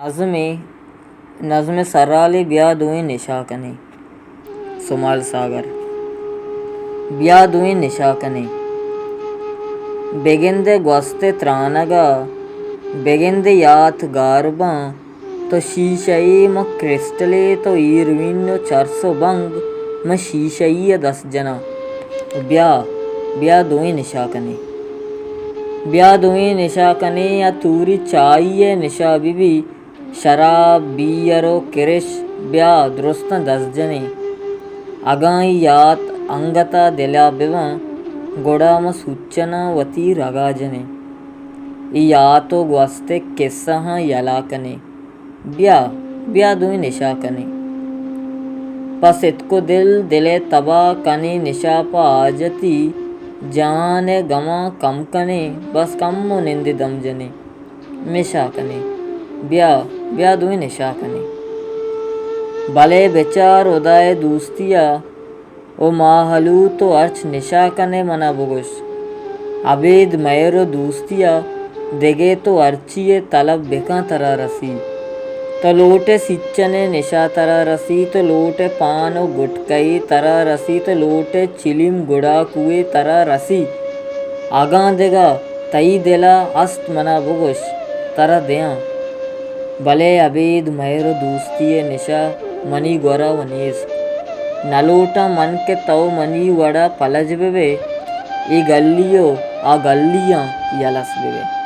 नज़्म सराली ब्याह दुई निशा कने सुमाल सागर ब्याह दुई निशा कने बेगिंदे ग्वस्ते त्रानगा बेगिंदे यात गारबा तो शीशई म क्रिस्टले तो ईरविनो चरसो बंग म शीशई 10 जना ब्याह दुई निशा कने ब्याह दुई निशा कने या तूरी चाहिए निशा बीबी शराब बीयरो किरिश ब्याह दुरुस्त 10 जने अगाई यात अंगता दिला बिवा गोड़ा म सूचना वती रगा जने यातो ग्वस्ते किस्सा यला कने ब्याह दुई निशा कने पस इतको दिले तबा कने निशा पा आजती जाने गमा कम कने बस कम निंद दम जने मिशा कने ब्याह दुई निशा कने भले बेचार उदय दूस्तिया ओ माहलू तो अर्च निशा कने मना बुगुश अबेद मैरो दूस्तिया देगे तो अर्चिए तलब बेका तरा रसी तो लोटे सिच्चने निशा तरा रसी तो लोटे पानो गुटकई तरा रसी तो लोटे चिलिम गुड़ा कुए तरा रसी आगा देगा तई दिला अस्त मना बुगुश तरा दिया भले अबेद मैरो दूस्तिये निशा मनी गोरा वनीस नलोटा मन के तव मनी वड़ा पलज बेबे ए गल्लियो आ गल्लियाँ यलस बेबे।